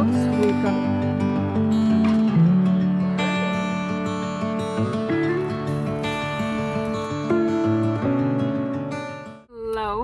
house. We've got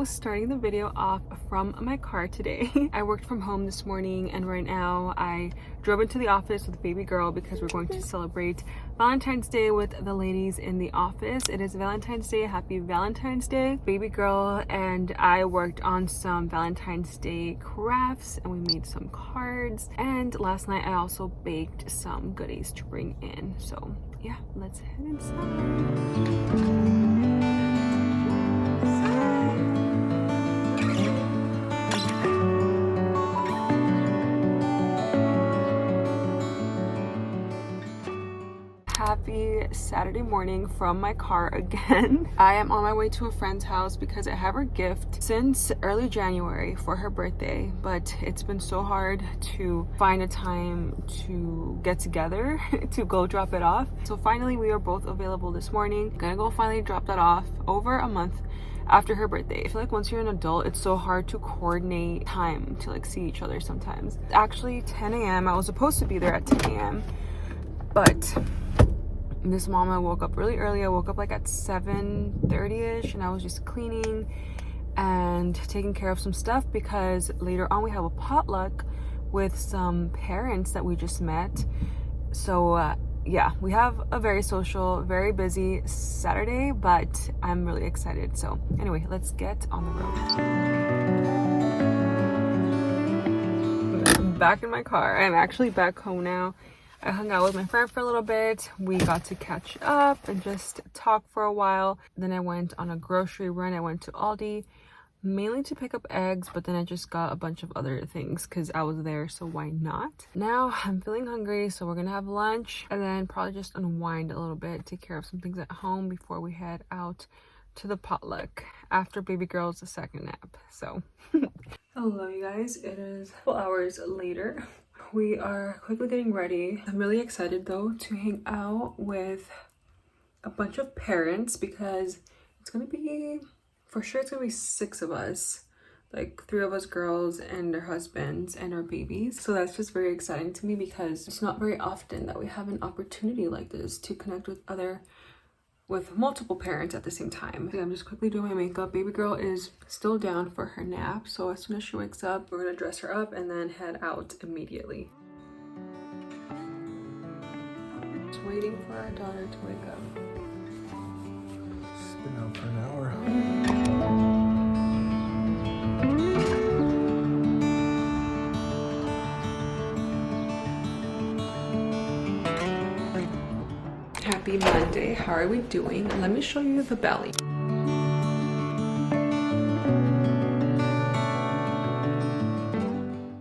starting the video off from my car today. I worked from home this morning and right now I drove into the office with baby girl because we're going to celebrate Valentine's Day with the ladies in the office. It is Valentine's Day. Happy Valentine's Day. Baby girl and I worked on some Valentine's Day crafts and we made some cards, and last night I also baked some goodies to bring in. So yeah, let's head inside. Happy Saturday morning from my car again. I am on my way to a friend's house because I have her gift since early January for her birthday, but it's been so hard to find a time to get together to go drop it off. So finally we are both available this morning. Gonna go finally drop that off over a month after her birthday. I feel like once you're an adult, it's so hard to coordinate time to like see each other sometimes. Actually 10 a.m. I was supposed to be there at 10 a.m. but this mama woke up really early. I woke up like at 7:30ish and I was just cleaning and taking care of some stuff because later on we have a potluck with some parents that we just met. So yeah, we have a very social, very busy Saturday, but I'm really excited. So anyway, let's get on the road. I'm back in my car. I'm actually back home now. I hung out with my friend for a little bit. We got to catch up and just talk for a while. Then I went on a grocery run. I went to Aldi mainly to pick up eggs, but then I just got a bunch of other things because I was there, so why not? Now I'm feeling hungry, so we're gonna have lunch and then probably just unwind a little bit, take care of some things at home before we head out to the potluck after baby girl's second nap. So hello you guys, it is a couple hours later. We are quickly getting ready. I'm really excited though to hang out with a bunch of parents because it's gonna be, for sure it's gonna be 6 of us, like 3 of us girls and their husbands and our babies. So that's just very exciting to me because it's not very often that we have an opportunity like this to connect with multiple parents at the same time. Yeah, I'm just quickly doing my makeup. Baby girl is still down for her nap, so as soon as she wakes up, we're gonna dress her up and then head out immediately. Just waiting for our daughter to wake up. It's been out for an hour. Happy Monday. How are we doing? Let me show you the belly.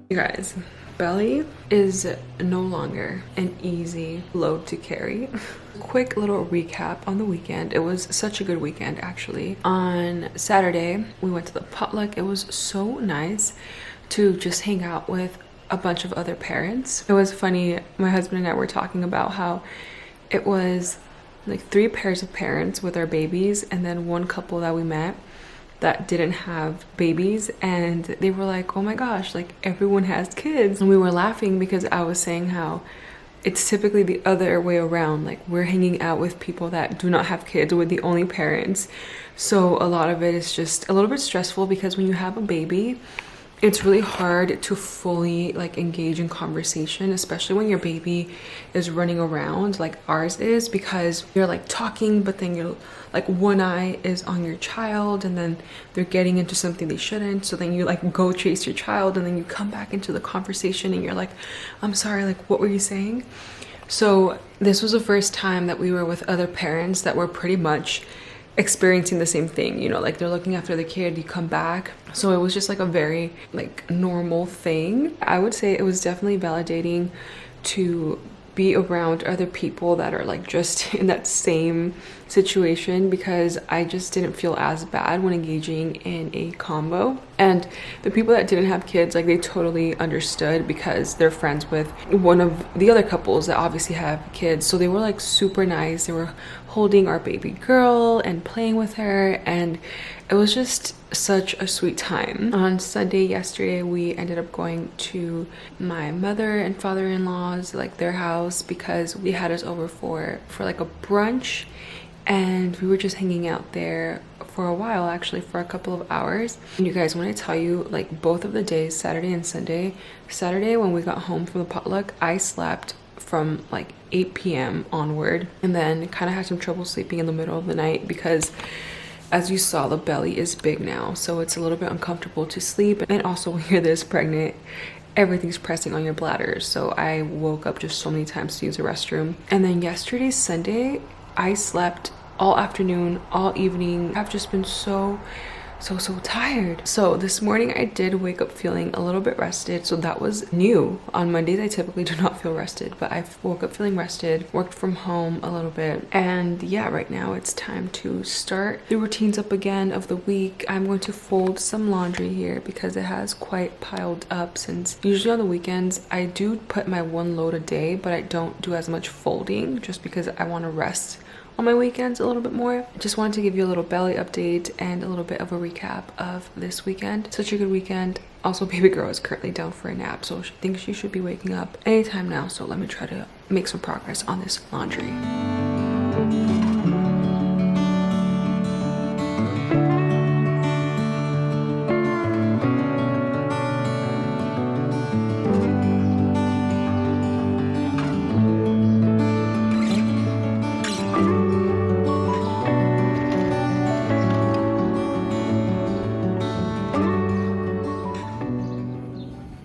You guys, belly is no longer an easy load to carry. Quick little recap on the weekend. It was such a good weekend actually. On Saturday, we went to the potluck. It was so nice to just hang out with a bunch of other parents. It was funny, my husband and I were talking about how it was like 3 pairs of parents with our babies and then 1 couple that we met that didn't have babies, and they were like, oh my gosh, like everyone has kids. And we were laughing because I was saying how it's typically the other way around. Like we're hanging out with people that do not have kids, we're the only parents. So a lot of it is just a little bit stressful because when you have a baby, it's really hard to fully like engage in conversation, especially when your baby is running around like ours is, because you're like talking but then you're like one eye is on your child and then they're getting into something they shouldn't, so then you like go chase your child and then you come back into the conversation and you're like, I'm sorry, like what were you saying? So this was the first time that we were with other parents that were pretty much experiencing the same thing, you know, like they're looking after the kid, you come back. So it was just like a very like normal thing. I would say it was definitely validating to be around other people that are like just in that same situation, because I just didn't feel as bad when engaging in a combo. And the people that didn't have kids, like they totally understood because they're friends with one of the other couples that obviously have kids, so they were like super nice. They were holding our baby girl and playing with her, and it was just such a sweet time. On Sunday yesterday, we ended up going to my mother and father-in-law's, like their house, because we had us over for like a brunch, and we were just hanging out there for a while, actually for a couple of hours. And you guys, when I tell you, like both of the days, Saturday and Sunday, Saturday when we got home from the potluck, I slept from like 8 p.m. onward, and then kind of had some trouble sleeping in the middle of the night because, as you saw, the belly is big now, so it's a little bit uncomfortable to sleep. And also when you're this pregnant, everything's pressing on your bladder, so I woke up just so many times to use the restroom. And then yesterday, Sunday, I slept all afternoon, all evening. I've just been so tired. So this morning I did wake up feeling a little bit rested, so that was new. On Mondays I typically do not feel rested, but I woke up feeling rested, worked from home a little bit, and yeah, right now it's time to start the routines up again of the week. I'm going to fold some laundry here because it has quite piled up, since usually on the weekends I do put my one load a day, but I don't do as much folding just because I want to rest on my weekends a little bit more. Just wanted to give you a little belly update and a little bit of a recap of this weekend. Such a good weekend. Also, baby girl is currently down for a nap, so she thinks she should be waking up anytime now, so let me try to make some progress on this laundry.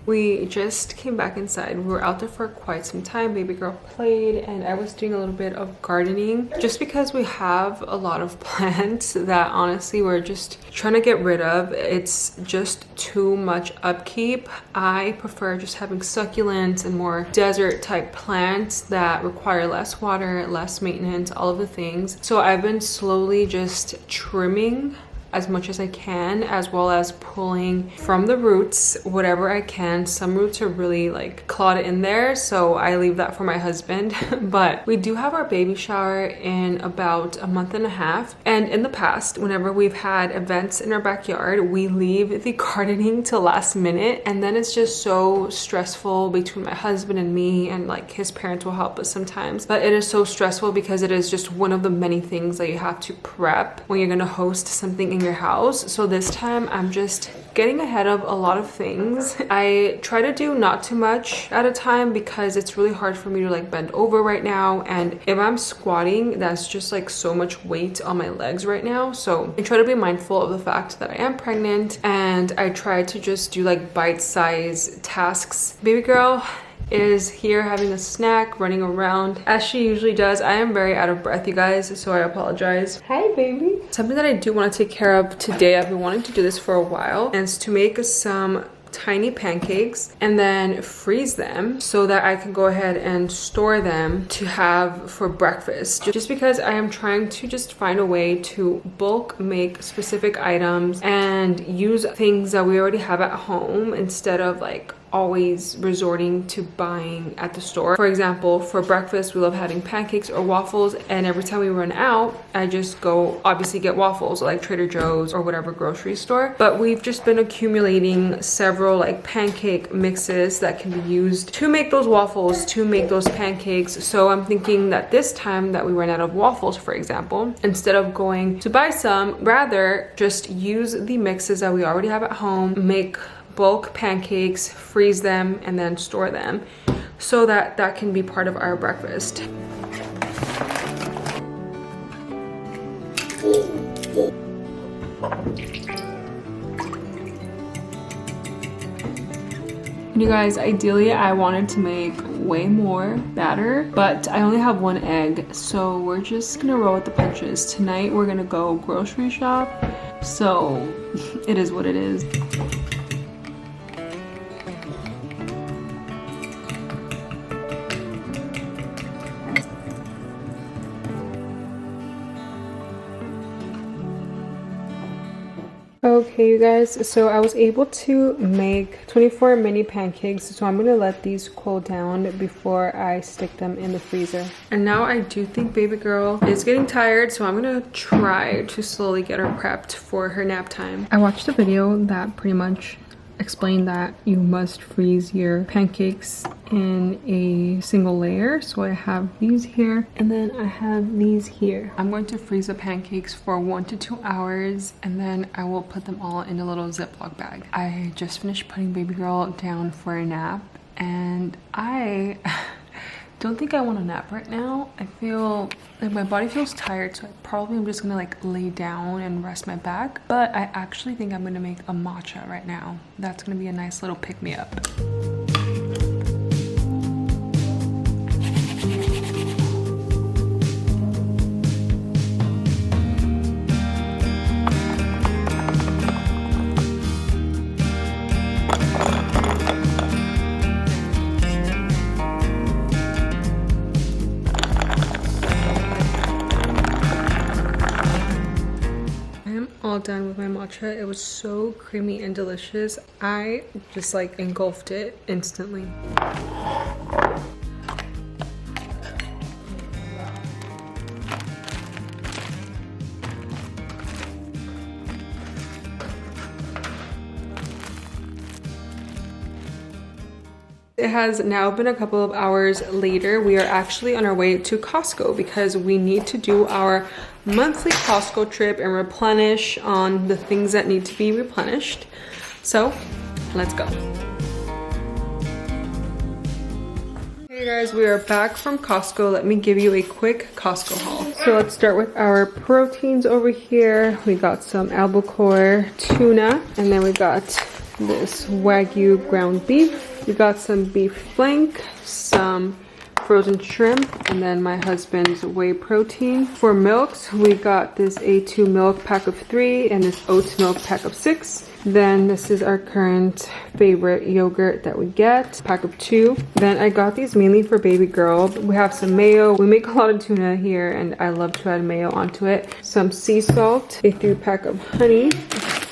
We just came back inside. We were out there for quite some time. Baby girl played, and I was doing a little bit of gardening just because we have a lot of plants that honestly we're just trying to get rid of. It's just too much upkeep. I prefer just having succulents and more desert type plants that require less water, less maintenance, all of the things. So I've been slowly just trimming as much as I can, as well as pulling from the roots whatever I can. Some roots are really like clawed in there, so I leave that for my husband. But we do have our baby shower in about a month and a half, and in the past, whenever we've had events in our backyard, we leave the gardening till last minute, and then it's just so stressful between my husband and me, and like his parents will help us sometimes, but it is so stressful because it is just one of the many things that you have to prep when you're gonna host something in your house. So this time I'm just getting ahead of a lot of things. I try to do not too much at a time because it's really hard for me to like bend over right now, and if I'm squatting, that's just like so much weight on my legs right now. So I try to be mindful of the fact that I am pregnant, and I try to just do like bite-sized tasks. Baby girl is here having a snack, running around as she usually does. I am very out of breath, you guys, so I apologize. Hi, baby. Something that I do want to take care of today, I've been wanting to do this for a while, and it's to make some tiny pancakes and then freeze them so that I can go ahead and store them to have for breakfast, just because I am trying to just find a way to bulk make specific items and use things that we already have at home instead of like always resorting to buying at the store. For example, for breakfast, we love having pancakes or waffles, and every time we run out, I just go obviously get waffles like Trader Joe's or whatever grocery store. But we've just been accumulating several like pancake mixes that can be used to make those waffles, to make those pancakes. So I'm thinking that this time that we run out of waffles, for example, instead of going to buy some, rather just use the mixes that we already have at home, make bulk pancakes, freeze them, and then store them so that that can be part of our breakfast. You guys, ideally I wanted to make way more batter, but I only have one egg, so we're just gonna roll with the punches. Tonight we're gonna go grocery shop, so it is what it is. Okay, you guys, so I was able to make 24 mini pancakes, so I'm gonna let these cool down before I stick them in the freezer. And now I do think baby girl is getting tired, so I'm gonna try to slowly get her prepped for her nap time. I watched a video that pretty much explained that you must freeze your pancakes in a single layer. So I have these here and then I have these here. I'm going to freeze the pancakes for 1 to 2 hours and then I will put them all in a little Ziploc bag. I just finished putting baby girl down for a nap and I don't think I want to nap right now. I feel like my body feels tired, so I probably am just gonna like lay down and rest my back. But I actually think I'm gonna make a matcha right now. That's gonna be a nice little pick-me-up. All done with my matcha. It was so creamy and delicious. I just like engulfed it instantly. It has now been a couple of hours later. We are actually on our way to Costco because we need to do our monthly Costco trip and replenish on the things that need to be replenished. So let's go. Hey guys, we are back from Costco. Let me give you a quick Costco haul. So let's start with our proteins over here. We got some albacore tuna and then we got this Wagyu ground beef. We got some beef flank, some frozen shrimp, and then my husband's whey protein. For milks, we got this A2 milk pack of 3 and this oats milk pack of 6. Then this is our current favorite yogurt that we get, pack of 2. Then I got these mainly for baby girl. We have some mayo. We make a lot of tuna here and I love to add mayo onto it. Some sea salt, a 3-pack of honey,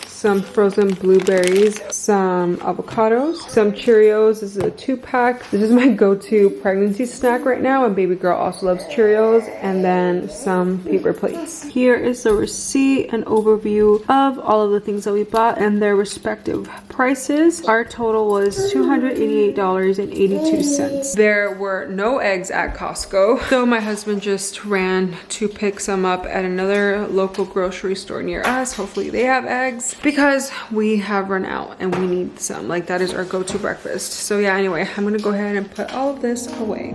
some frozen blueberries, some avocados, some Cheerios. This is a 2-pack. This is my go-to pregnancy snack right now, and baby girl also loves Cheerios, and then some paper plates. Here is the receipt and overview of all of the things that we bought and their respective prices. Our total was $288.82. There were no eggs at Costco, so my husband just ran to pick some up at another local grocery store near us. Hopefully they have eggs, because we have run out and we need some. Like, that is our go-to breakfast. So yeah, anyway, I'm gonna go ahead and put all of this away.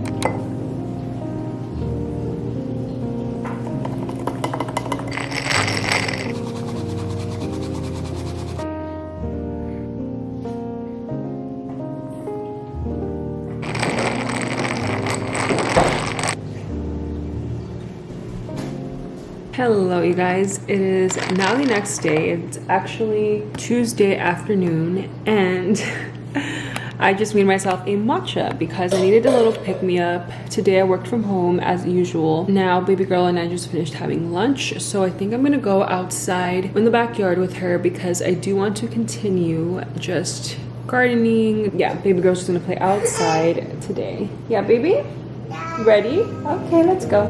Hello you guys, it is now the next day. It's actually Tuesday afternoon and I just made myself a matcha because I needed a little pick-me-up. Today I worked from home as usual. Now baby girl and I just finished having lunch, so I think I'm gonna go outside in the backyard with her because I do want to continue just gardening. Yeah, baby girl's just gonna play outside today. Yeah, baby? Ready? Okay, let's go.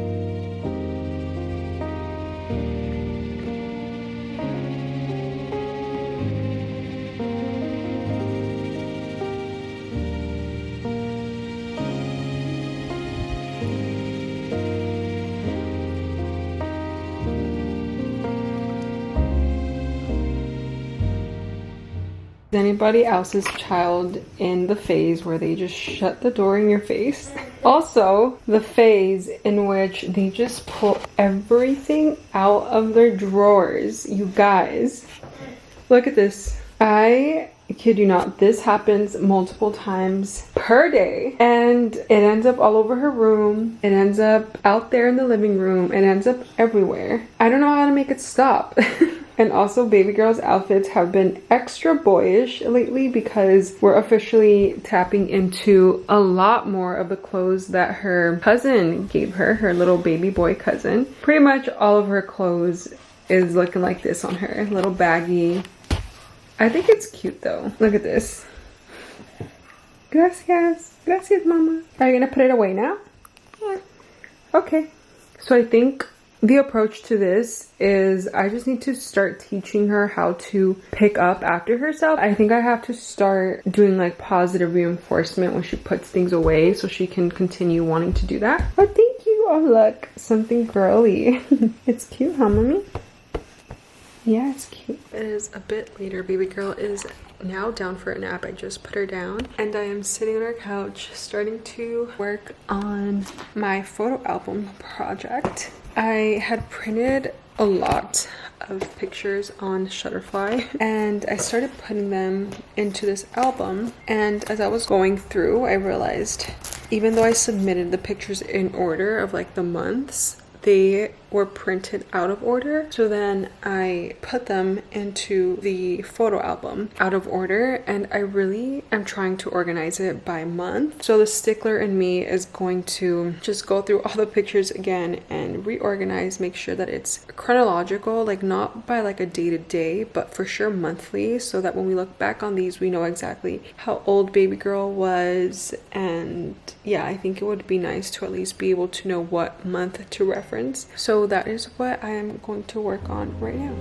Anybody else's child in the phase where they just shut the door in your face? Also, the phase in which they just pull everything out of their drawers. You guys, look at this. I kid you not, this happens multiple times per day and it ends up all over her room. It ends up out there in the living room. It ends up everywhere. I don't know how to make it stop. And also baby girl's outfits have been extra boyish lately because we're officially tapping into a lot more of the clothes that her cousin gave her, her little baby boy cousin. Pretty much all of her clothes is looking like this on her. Little baggy I think it's cute though. Look at this. Gracias. Gracias, mama. Are you gonna put it away now? Yeah. Okay. So I think the approach to this is I just need to start teaching her how to pick up after herself. I think I have to start doing like positive reinforcement when she puts things away so she can continue wanting to do that. But thank you. Oh look, something girly. It's cute, huh, mommy? Yeah, it's cute. It is a bit later. Baby girl is now down for a nap. I just put her down and I am sitting on our couch starting to work on my photo album project. I had printed a lot of pictures on Shutterfly and I started putting them into this album, and as I was going through I realized even though I submitted the pictures in order of like the months, they were printed out of order. So then I put them into the photo album out of order, and I really am trying to organize it by month. So the stickler in me is going to just go through all the pictures again and reorganize, make sure that it's chronological, like not by like a day-to-day, but for sure monthly, so that when we look back on these we know exactly how old baby girl was. And yeah, I think it would be nice to at least be able to know what month to reference. So that is what I am going to work on right now.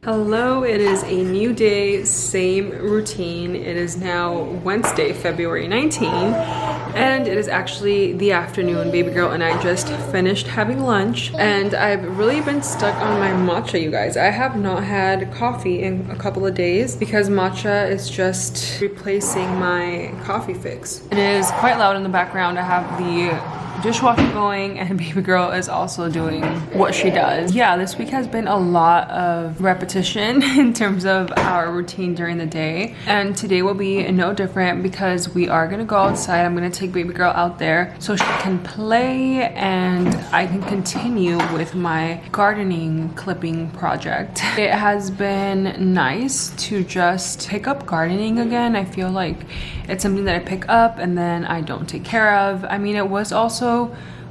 Hello, it is a new day, same routine. It is now Wednesday, February 19, and it is actually the afternoon. Baby girl and I just finished having lunch, and I've really been stuck on my matcha, you guys. I have not had coffee in a couple of days because matcha is just replacing my coffee fix. It is quite loud in the background. I have the dishwasher going and baby girl is also doing what she does. Yeah, this week has been a lot of repetition in terms of our routine during the day, and today will be no different because we are gonna go outside. I'm gonna take baby girl out there so she can play and I can continue with my gardening clipping project. It has been nice to just pick up gardening again. I feel like it's something that I pick up and then I don't take care of. I mean, it was also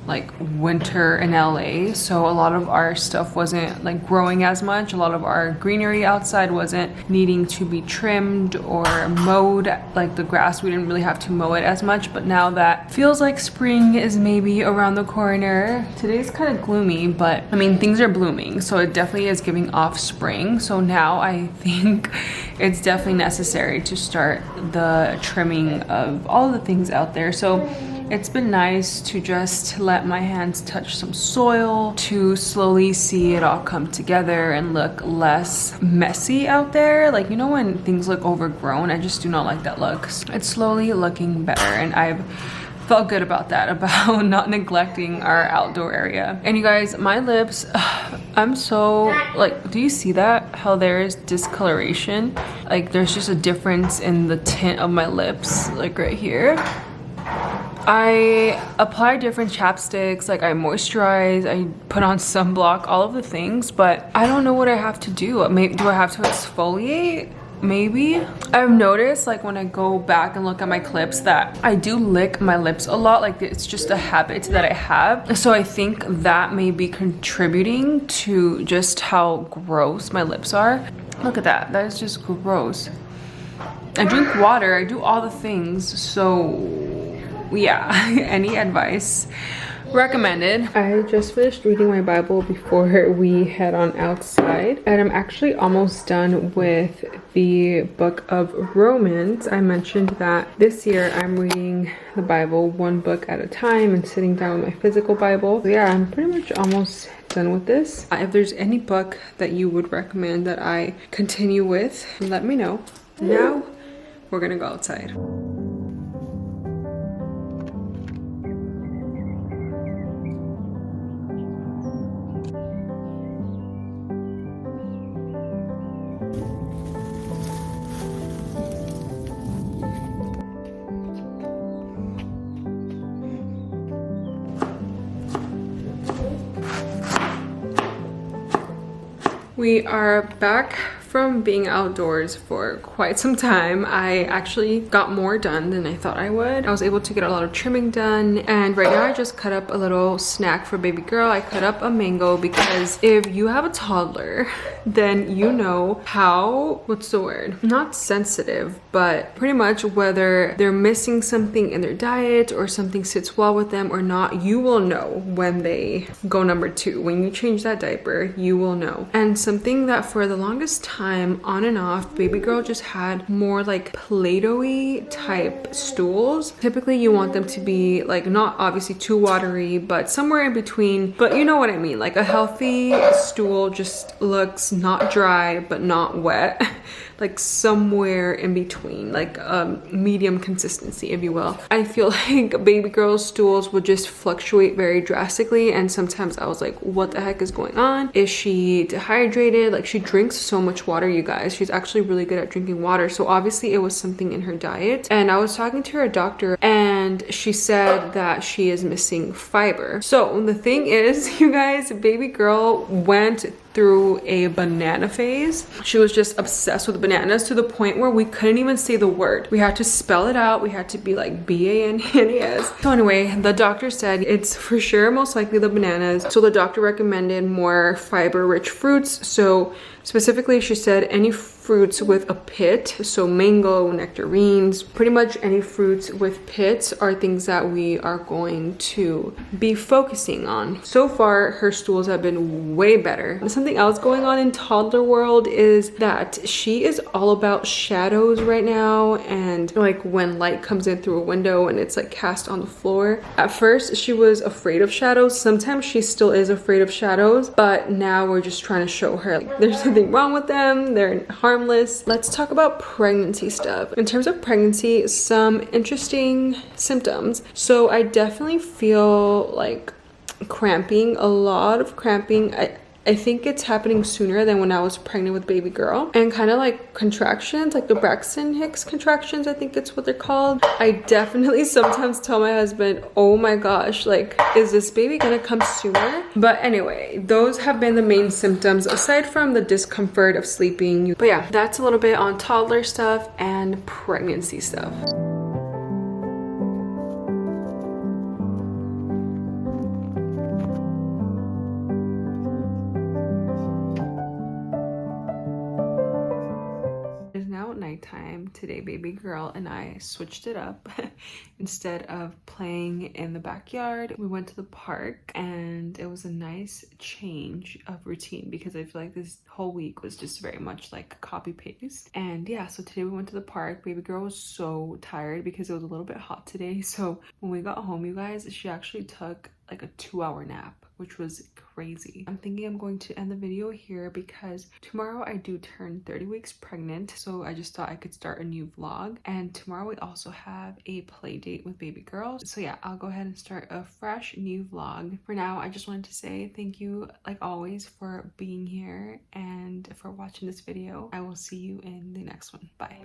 like winter in LA, so a lot of our stuff wasn't like growing as much. A lot of our greenery outside wasn't needing to be trimmed or mowed. Like the grass, we didn't really have to mow it as much, but now that feels like spring is maybe around the corner. Today's kind of gloomy, but I mean things are blooming, so it definitely is giving off spring. So now I think it's definitely necessary to start the trimming of all the things out there. So it's been nice to just let my hands touch some soil, to slowly see it all come together and look less messy out there. Like, you know when things look overgrown? I just do not like that look. It's slowly looking better, and I've felt good about that, about not neglecting our outdoor area. And you guys, my lips, I'm so like, do you see that? How there is discoloration? Like there's just a difference in the tint of my lips, like right here. I apply different chapsticks, like I moisturize, I put on sunblock, all of the things, but I don't know what I have to do. Maybe, do I have to exfoliate? Maybe. I've noticed like when I go back and look at my clips that I do lick my lips a lot. Like it's just a habit that I have. So I think that may be contributing to just how gross my lips are. Look at that, that is just gross. I drink water, I do all the things, so yeah. Any advice recommended. I just finished reading my Bible before we head on outside, and I'm actually almost done with the book of Romans. I mentioned that this year I'm reading the Bible one book at a time and sitting down with my physical Bible. So yeah, I'm pretty much almost done with this. If there's any book that you would recommend that I continue with, let me know. Now we're gonna go outside. We are back from being outdoors for quite some time. I actually got more done than I thought I would. I was able to get a lot of trimming done, and right now I just cut up a little snack for baby girl. I cut up a mango because if you have a toddler, then you know how, what's the word? Not sensitive, but pretty much whether they're missing something in their diet or something sits well with them or not, you will know when they go number 2. When you change that diaper, you will know. And something that for the longest time, on and off, baby girl just had more like Play-Doh-y type stools. Typically you want them to be like not obviously too watery, but somewhere in between, but you know what I mean. Like a healthy stool just looks not dry but not wet. Like somewhere in between, like medium consistency, if you will. I feel like baby girl's stools would just fluctuate very drastically, and sometimes I was like, what the heck is going on? Is she dehydrated? Like, she drinks so much water, you guys. She's actually really good at drinking water, so obviously it was something in her diet. And I was talking to her doctor, and she said that she is missing fiber. So the thing is, you guys, baby girl went through a banana phase. She was just obsessed with bananas to the point where we couldn't even say the word. We had to spell it out. We had to be like B-A-N-A-N-A-S. So anyway, the doctor said it's for sure most likely the bananas. So the doctor recommended more fiber-rich fruits. So specifically, she said any fruits with a pit, so mango, nectarines, pretty much any fruits with pits are things that we are going to be focusing on. So far, her stools have been way better. Something else going on in toddler world is that she is all about shadows right now, and like when light comes in through a window and it's like cast on the floor. At first, she was afraid of shadows. Sometimes she still is afraid of shadows, but now we're just trying to show her like, there's nothing wrong with them. They're harmless. Let's talk about pregnancy stuff. In terms of pregnancy, some interesting symptoms. So I definitely feel like cramping, a lot of cramping. I think it's happening sooner than when I was pregnant with baby girl, and kind of like contractions, like the Braxton Hicks contractions, I think it's what they're called. I definitely sometimes tell my husband, oh my gosh, like, is this baby gonna come sooner? But anyway, those have been the main symptoms aside from the discomfort of sleeping. But yeah, that's a little bit on toddler stuff and pregnancy stuff. Nighttime today. Baby girl and I switched it up. Instead of playing in the backyard, we went to the park, and it was a nice change of routine because I feel like this whole week was just very much like copy paste. And yeah, so today we went to the park. Baby girl was so tired because it was a little bit hot today, so when we got home, you guys, she actually took like a 2-hour nap, which was crazy. I'm thinking I'm going to end the video here because tomorrow I do turn 30 weeks pregnant, so I just thought I could start a new vlog. And tomorrow we also have a play date with baby girl, so yeah, I'll go ahead and start a fresh new vlog. For now, I just wanted to say thank you like always for being here and for watching this video. I will see you in the next one. Bye.